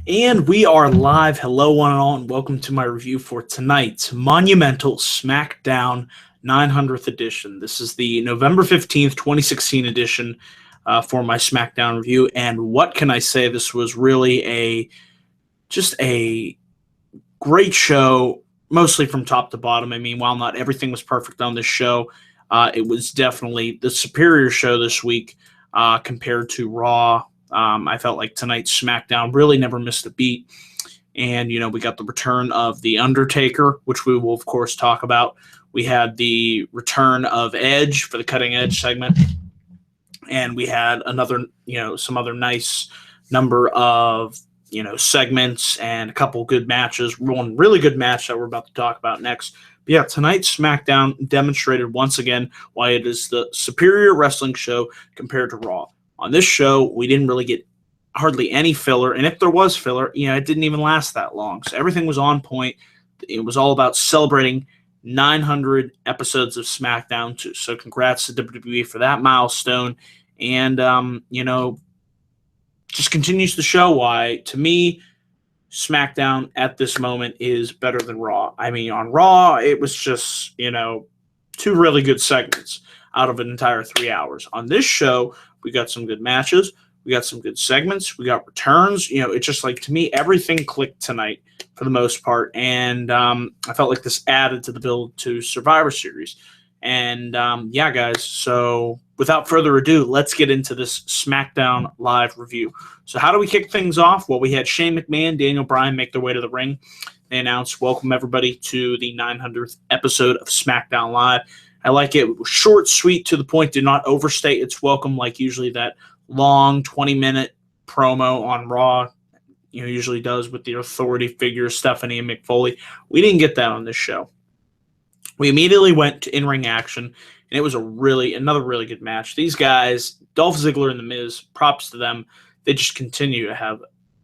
And we are live. Hello, one and all, and welcome to my review for tonight's monumental SmackDown 900th edition. This is the November 15th, 2016 edition for my SmackDown review. And what can I say? This was really just a great show, mostly from top to bottom. I mean, while not everything was perfect on this show, it was definitely the superior show this week compared to Raw. I felt like tonight's SmackDown really never missed a beat. And, we got the return of The Undertaker, which we will, of course, talk about. We had the return of Edge for the Cutting Edge segment. And we had some other nice number of, segments and a couple good matches. One really good match that we're about to talk about next. But yeah, tonight's SmackDown demonstrated once again why it is the superior wrestling show compared to Raw. On this show, we didn't really get hardly any filler, and if there was filler, it didn't even last that long. So everything was on point. It was all about celebrating 900 episodes of SmackDown. So congrats to WWE for that milestone. And, just continues to show why, to me, SmackDown at this moment is better than Raw. I mean, on Raw, it was just, two really good segments out of an entire 3 hours. On this show, we got some good matches. We got some good segments. We got returns. It's just like, to me, everything clicked tonight for the most part. And I felt like this added to the build to Survivor Series. And yeah, guys, so without further ado, let's get into this SmackDown Live review. So how do we kick things off? Well, we had Shane McMahon, Daniel Bryan make their way to the ring. They announced, welcome everybody to the 900th episode of SmackDown Live. I like it. It was short, sweet, to the point, did not overstate its welcome like usually that long 20-minute promo on Raw usually does with the authority figures Stephanie and Mick Foley. We didn't get that on this show. We immediately went to in-ring action, and it was another really good match. These guys, Dolph Ziggler and The Miz, props to them. They just continue to have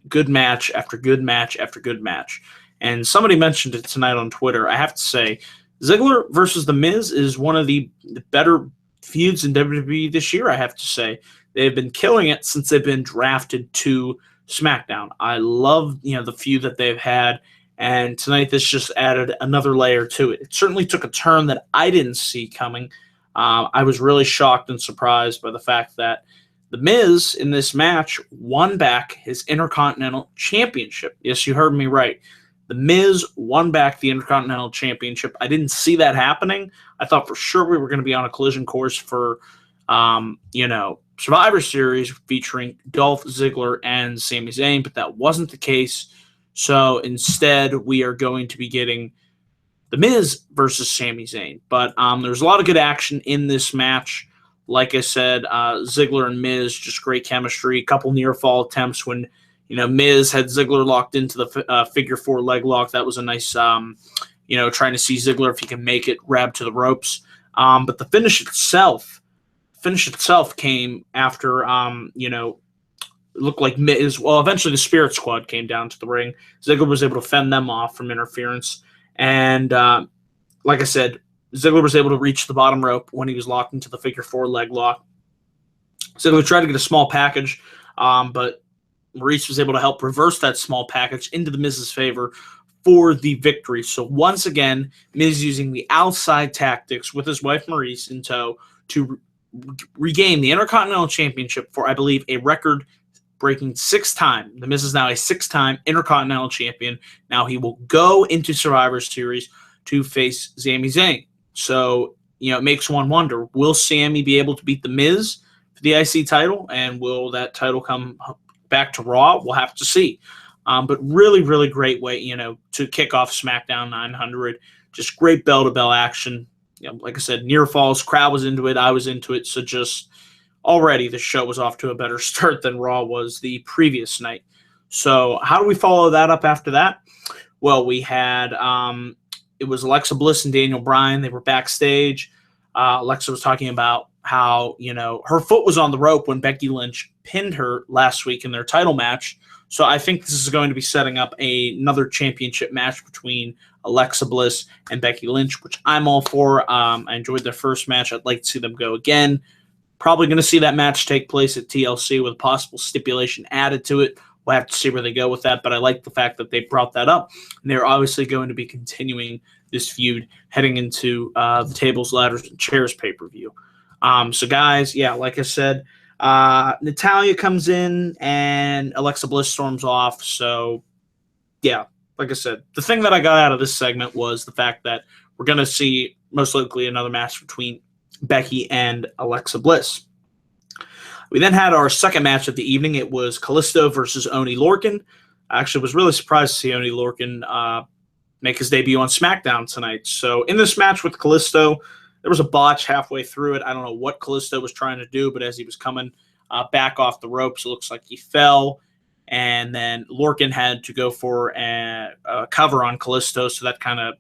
good match after good match after good match. And somebody mentioned it tonight on Twitter. I have to say, Ziggler versus The Miz is one of the better feuds in WWE this year, I have to say. They've been killing it since they've been drafted to SmackDown. I love, the feud that they've had, and tonight this just added another layer to it. It certainly took a turn that I didn't see coming. I was really shocked and surprised by the fact that The Miz in this match won back his Intercontinental Championship. Yes, you heard me right. The Miz won back the Intercontinental Championship. I didn't see that happening. I thought for sure we were going to be on a collision course for, Survivor Series featuring Dolph Ziggler and Sami Zayn, but that wasn't the case. So instead, we are going to be getting The Miz versus Sami Zayn. But there's a lot of good action in this match. Like I said, Ziggler and Miz, just great chemistry. A couple near-fall attempts when Miz had Ziggler locked into the figure four leg lock. That was a nice, trying to see Ziggler if he can make it, grab to the ropes. But the finish itself came after, it looked like Miz. Well, eventually the Spirit Squad came down to the ring. Ziggler was able to fend them off from interference. And like I said, Ziggler was able to reach the bottom rope when he was locked into the figure four leg lock. Ziggler tried to get a small package, but Maurice was able to help reverse that small package into the Miz's favor for the victory. So once again, Miz using the outside tactics with his wife Maurice in tow to regain the Intercontinental Championship for, I believe, a record-breaking 6th time. The Miz is now a 6th-time Intercontinental Champion. Now he will go into Survivor Series to face Sami Zayn. So, it makes one wonder, will Sami be able to beat The Miz for the IC title? And will that title come back to Raw? We'll have to see. But really, really great way, to kick off SmackDown 900. Just great bell-to-bell action. Like I said, near falls, crowd was into it, I was into it. So just already the show was off to a better start than Raw was the previous night. So how do we follow that up after that? Well, we had, it was Alexa Bliss and Daniel Bryan. They were backstage. Alexa was talking about how, her foot was on the rope when Becky Lynch pinned her last week in their title match. So I think this is going to be setting up another championship match between Alexa Bliss and Becky Lynch, which I'm all for. I enjoyed their first match. I'd like to see them go again. Probably going to see that match take place at TLC with a possible stipulation added to it we'll have to see where they go with that. But I like the fact that they brought that up, and they're obviously going to be continuing this feud heading into the Tables, Ladders, and Chairs pay-per-view. So, guys, yeah, like I said, Natalya comes in and Alexa Bliss storms off. So, yeah, like I said, the thing that I got out of this segment was the fact that we're going to see most likely another match between Becky and Alexa Bliss. We then had our second match of the evening. It was Kalisto versus Oney Lorcan. I actually was really surprised to see Oney Lorcan make his debut on SmackDown tonight. So in this match with Kalisto, there was a botch halfway through it. I don't know what Kalisto was trying to do, but as he was coming back off the ropes, it looks like he fell. And then Lorcan had to go for a cover on Kalisto, so that kind of,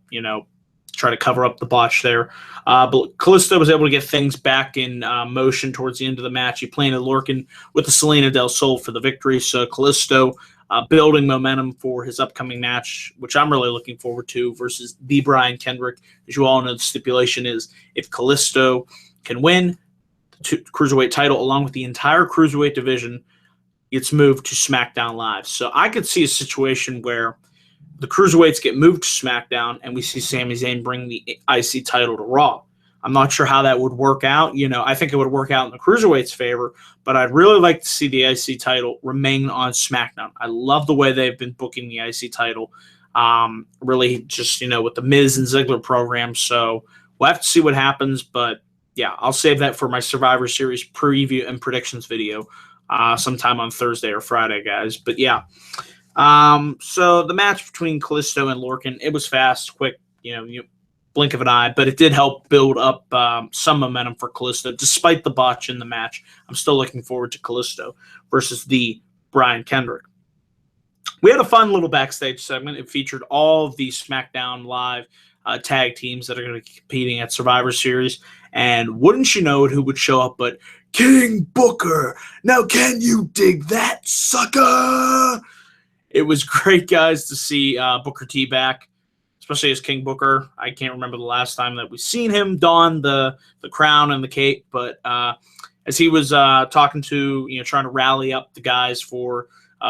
try to cover up the botch there. But Kalisto was able to get things back in motion towards the end of the match. He planted Lorcan with the Selena del Sol for the victory. So Kalisto building momentum for his upcoming match, which I'm really looking forward to, versus the Brian Kendrick. As you all know, the stipulation is if Kalisto can win the Cruiserweight title along with the entire Cruiserweight division, it's moved to SmackDown Live. So I could see a situation where the Cruiserweights get moved to SmackDown and we see Sami Zayn bring the IC title to Raw. I'm not sure how that would work out. I think it would work out in the Cruiserweights' favor, but I'd really like to see the IC title remain on SmackDown. I love the way they've been booking the IC title, really just, with the Miz and Ziggler program. So we'll have to see what happens, but yeah, I'll save that for my Survivor Series preview and predictions video sometime on Thursday or Friday, guys. But yeah. So the match between Kalisto and Lorcan, it was fast, quick, you blink of an eye, but it did help build up some momentum for Kalisto. Despite the botch in the match, I'm still looking forward to Kalisto versus the Brian Kendrick. We had a fun little backstage segment. It featured all of the SmackDown Live tag teams that are going to be competing at Survivor Series. And wouldn't you know it, who would show up but King Booker. Now can you dig that, sucker? It was great, guys, to see Booker T back, especially as King Booker. I can't remember the last time that we've seen him don the crown and the cape, but as he was talking to, trying to rally up the guys for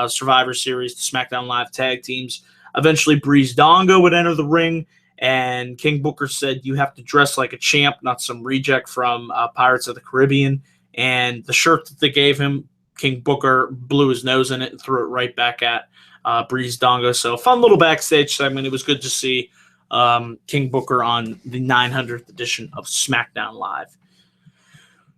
Survivor Series, the SmackDown Live tag teams, eventually Breeze Dongo would enter the ring, and King Booker said, "You have to dress like a champ, not some reject from Pirates of the Caribbean." And the shirt that they gave him, King Booker blew his nose in it and threw it right back at Breeze Dongo. So a fun little backstage segment. It was good to see King Booker on the 900th edition of SmackDown Live.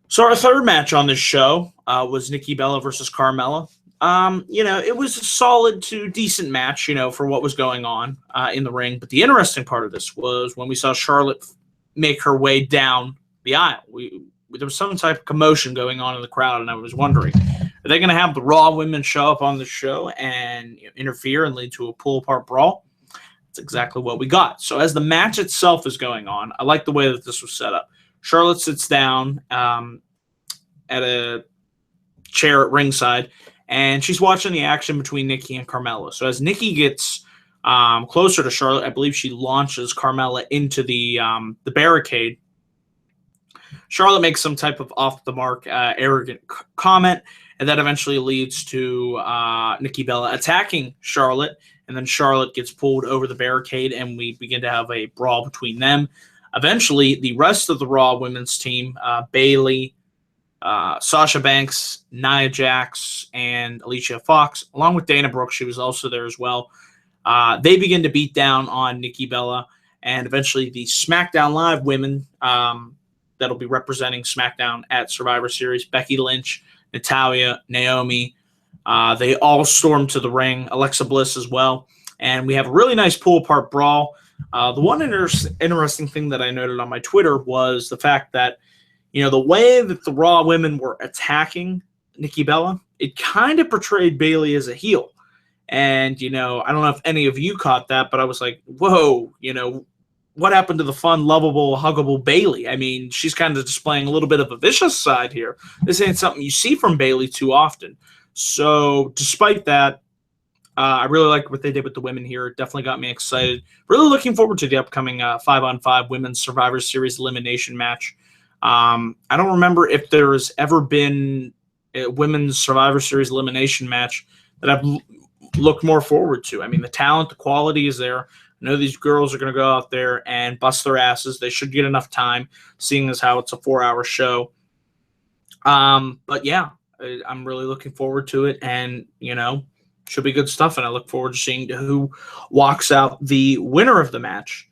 So our third match on this show was Nikki Bella versus Carmella. It was a solid to decent match, for what was going on in the ring. But the interesting part of this was when we saw Charlotte make her way down the aisle. There was some type of commotion going on in the crowd, and I was wondering, are they going to have the Raw women show up on the show and interfere and lead to a pull-apart brawl? That's exactly what we got. So as the match itself is going on, I like the way that this was set up. Charlotte sits down at a chair at ringside, and she's watching the action between Nikki and Carmella. So as Nikki gets closer to Charlotte, I believe she launches Carmella into the barricade. Charlotte makes some type of off-the-mark, arrogant comment, and that eventually leads to Nikki Bella attacking Charlotte, and then Charlotte gets pulled over the barricade, and we begin to have a brawl between them. Eventually, the rest of the Raw women's team, Bayley, Sasha Banks, Nia Jax, and Alicia Fox, along with Dana Brooke, she was also there as well, they begin to beat down on Nikki Bella, and eventually the SmackDown Live women that'll be representing SmackDown at Survivor Series, Becky Lynch, Natalya, Naomi, they all storm to the ring, Alexa Bliss as well, and we have a really nice pull-apart brawl. The one interesting thing that I noted on my Twitter was the fact that, the way that the Raw women were attacking Nikki Bella, it kind of portrayed Bayley as a heel. And, I don't know if any of you caught that, but I was like, whoa, what happened to the fun, lovable, huggable Bayley? I mean, she's kind of displaying a little bit of a vicious side here. This ain't something you see from Bayley too often. So despite that, I really like what they did with the women here. It definitely got me excited. Really looking forward to the upcoming 5-on-5 Women's Survivor Series elimination match. I don't remember if there's ever been a Women's Survivor Series elimination match that I've look more forward to. I mean, the talent, the quality is there. I know these girls are going to go out there and bust their asses. They should get enough time, seeing as how it's a 4-hour show. But yeah, I'm really looking forward to it, and should be good stuff. And I look forward to seeing who walks out the winner of the match.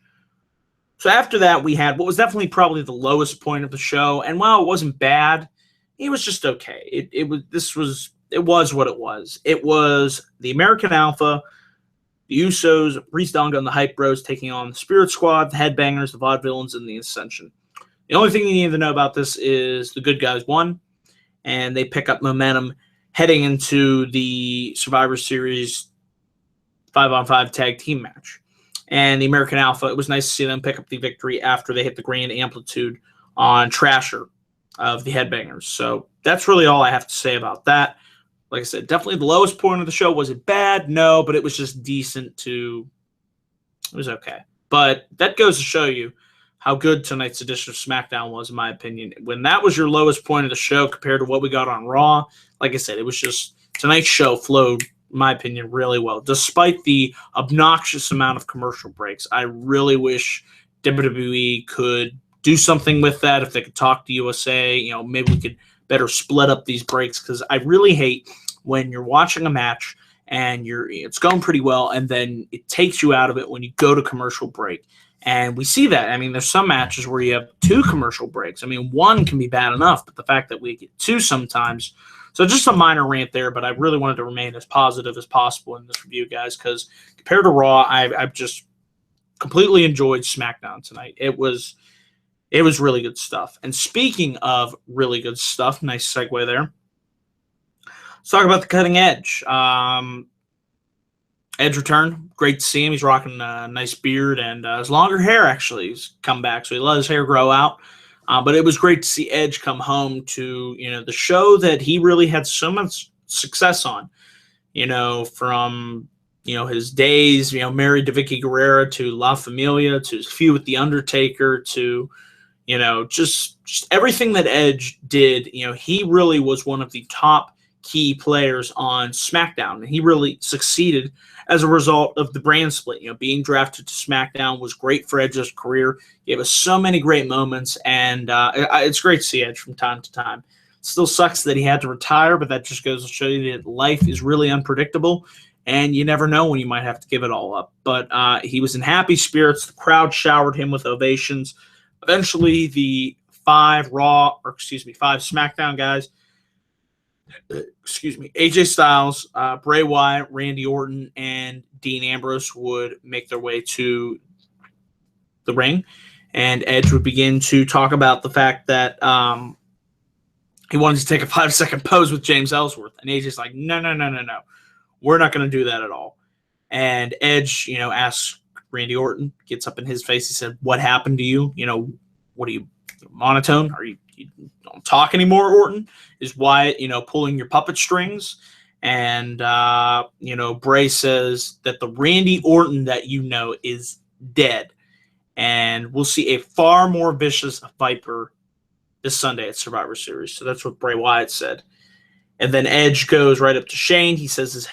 So after that, we had what was definitely probably the lowest point of the show, and while it wasn't bad, it was just okay. It was what it was. It was the American Alpha, the Usos, Breeze Donga, and the Hype Bros taking on the Spirit Squad, the Headbangers, the Vaudevillains, and the Ascension. The only thing you need to know about this is the good guys won, and they pick up momentum heading into the Survivor Series 5-on-5 tag team match. And the American Alpha, it was nice to see them pick up the victory after they hit the grand amplitude on Trasher of the Headbangers. So that's really all I have to say about that. Like I said, definitely the lowest point of the show. Was it bad? No, but it was just decent to... It was okay. But that goes to show you how good tonight's edition of SmackDown was, in my opinion. When that was your lowest point of the show compared to what we got on Raw, like I said, it was just... Tonight's show flowed, in my opinion, really well. Despite the obnoxious amount of commercial breaks, I really wish WWE could do something with that. If they could talk to USA, maybe we could better split up these breaks, because I really hate when you're watching a match and it's going pretty well, and then it takes you out of it when you go to commercial break. And we see that. I mean, there's some matches where you have 2 commercial breaks. I mean, 1 can be bad enough, but the fact that we get 2 sometimes. So just a minor rant there, but I really wanted to remain as positive as possible in this review, guys, because compared to Raw, I've just completely enjoyed SmackDown tonight. It was really good stuff. And speaking of really good stuff, nice segue there. Let's talk about the cutting edge. Edge returned. Great to see him. He's rocking a nice beard, and his longer hair actually has come back, so he let his hair grow out. But it was great to see Edge come home to the show that he really had so much success on. From his days married to Vicky Guerrero, to La Familia, to his feud with The Undertaker, to just everything that Edge did. He really was one of the top key players on SmackDown, and he really succeeded as a result of the brand split. Being drafted to SmackDown was great for Edge's career. Gave us so many great moments, and it's great to see Edge from time to time. Still sucks that he had to retire, but that just goes to show you that life is really unpredictable, and you never know when you might have to give it all up. But he was in happy spirits. The crowd showered him with ovations. Eventually, the 5 SmackDown guys, AJ Styles, Bray Wyatt, Randy Orton, and Dean Ambrose would make their way to the ring, and Edge would begin to talk about the fact that he wanted to take a 5-second pose with James Ellsworth, and AJ's like, no, we're not going to do that at all. And Edge, asks Randy Orton, gets up in his face, he said, "What happened to you? What are you, monotone? Are you don't talk anymore, Orton?" Is Wyatt, pulling your puppet strings? And, Bray says that the Randy Orton that is dead. And we'll see a far more vicious Viper this Sunday at Survivor Series. So that's what Bray Wyatt said. And then Edge goes right up to Shane. He says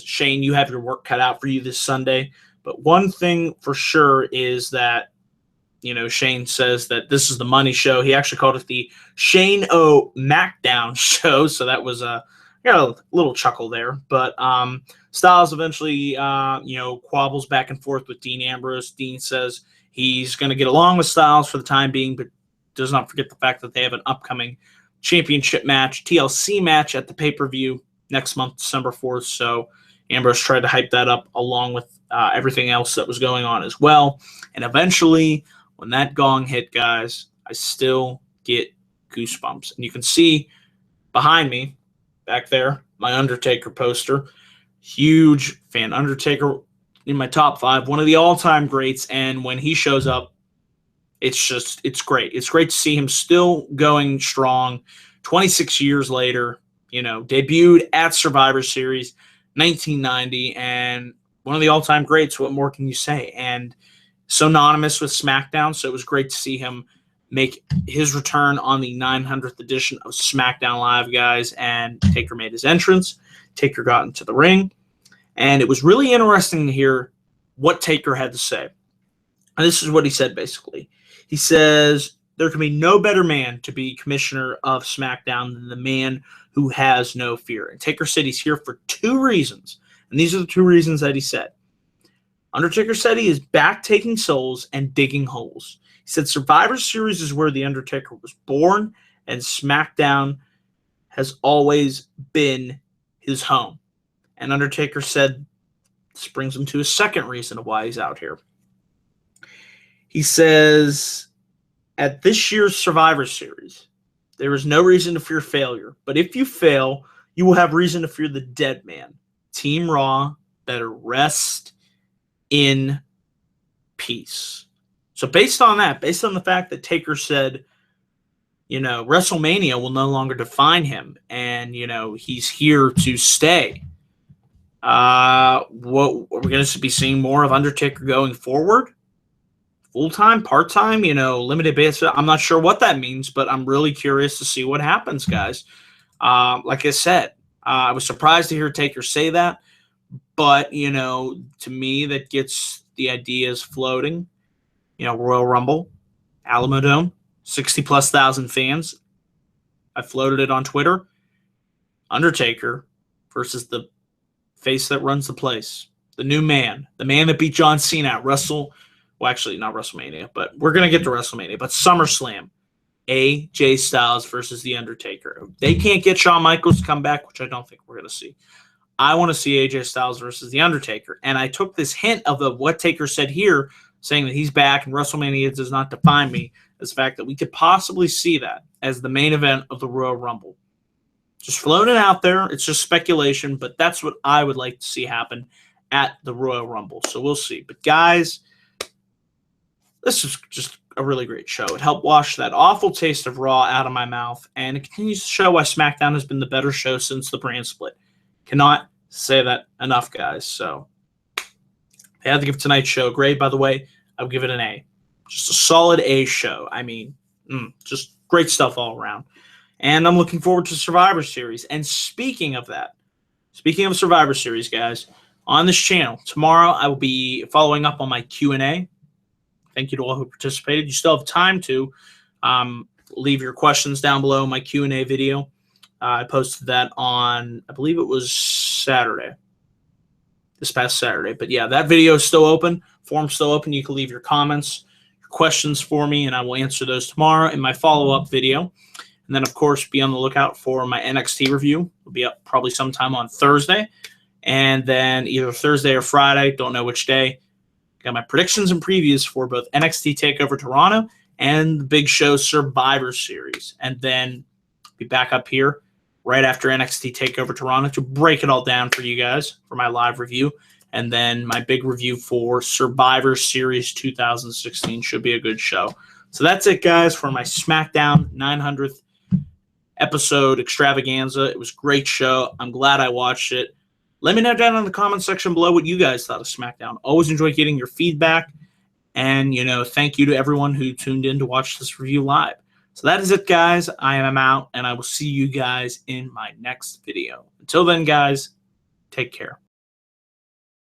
Shane, you have your work cut out for you this Sunday. But one thing for sure is that, Shane says that this is the money show. He actually called it the Shane O. SmackDown show. So that was a little chuckle there. But Styles eventually, quabbles back and forth with Dean Ambrose. Dean says he's going to get along with Styles for the time being, but does not forget the fact that they have an upcoming championship match, TLC match at the pay-per-view next month, December 4th. So Ambrose tried to hype that up along with everything else that was going on as well. And eventually, when that gong hit, guys, I still get goosebumps. And you can see behind me, back there, my Undertaker poster. Huge fan. Undertaker in my top 5, one of the all-time greats. And when he shows up, it's great. It's great to see him still going strong 26 years later. Debuted at Survivor Series 1990, and one of the all-time greats. What more can you say? And synonymous with SmackDown, so it was great to see him make his return on the 900th edition of SmackDown Live, guys, and Taker made his entrance. Taker got into the ring, And it was really interesting to hear what Taker had to say. And this is what he said, basically. He says, there can be no better man to be commissioner of SmackDown than the man who has no fear. And Taker said he's here for 2 reasons. And these are the 2 reasons that he said. Undertaker said he is back taking souls and digging holes. He said Survivor Series is where The Undertaker was born, and SmackDown has always been his home. And Undertaker said this brings him to his second reason of why he's out here. He says, at this year's Survivor Series, there is no reason to fear failure. But if you fail, you will have reason to fear the dead man. Team Raw better rest in peace. So based on that, based on the fact that Taker said, WrestleMania will no longer define him, and, he's here to stay. What are we going to be seeing more of Undertaker going forward? Full-time, part-time, limited basis. I'm not sure what that means, but I'm really curious to see what happens, guys. Like I said, I was surprised to hear Taker say that, but, to me, that gets the ideas floating. Royal Rumble, Alamodome, 60+ thousand fans. I floated it on Twitter. Undertaker versus the face that runs the place. The new man. The man that beat John Cena at well, actually, not WrestleMania, but we're going to get to WrestleMania. But SummerSlam, AJ Styles versus The Undertaker. If they can't get Shawn Michaels to come back, which I don't think we're going to see, I want to see AJ Styles versus The Undertaker. And I took this hint of what Taker said here, saying that he's back and WrestleMania does not define me, as the fact that we could possibly see that as the main event of the Royal Rumble. Just floating out there. It's just speculation, but that's what I would like to see happen at the Royal Rumble. So we'll see. But guys, this is just a really great show. It helped wash that awful taste of Raw out of my mouth, and it continues to show why SmackDown has been the better show since the brand split. Cannot say that enough, guys. So I had to give tonight's show a grade, by the way. I would give it an A. Just a solid A show. I mean, just great stuff all around. And I'm looking forward to Survivor Series. And speaking of that, speaking of Survivor Series, guys, on this channel, tomorrow I will be following up on my Q&A. Thank you to all who participated. You still have time to leave your questions down below in my Q&A video. I posted that on, I believe it was Saturday. This past Saturday. But yeah, that video is still open. Form's still open. You can leave your comments, your questions for me, and I will answer those tomorrow in my follow-up video. And then, of course, be on the lookout for my NXT review. It'll be up probably sometime on Thursday. And then either Thursday or Friday, don't know which day. Got my predictions and previews for both NXT TakeOver Toronto and the Big Show Survivor Series. And then be back up here right after NXT TakeOver Toronto to break it all down for you guys for my live review. And then my big review for Survivor Series 2016 should be a good show. So that's it, guys, for my SmackDown 900th episode extravaganza. It was a great show. I'm glad I watched it. Let me know down in the comment section below what you guys thought of SmackDown. Always enjoy getting your feedback. And, thank you to everyone who tuned in to watch this review live. So that is it, guys. I am out, and I will see you guys in my next video. Until then, guys, take care.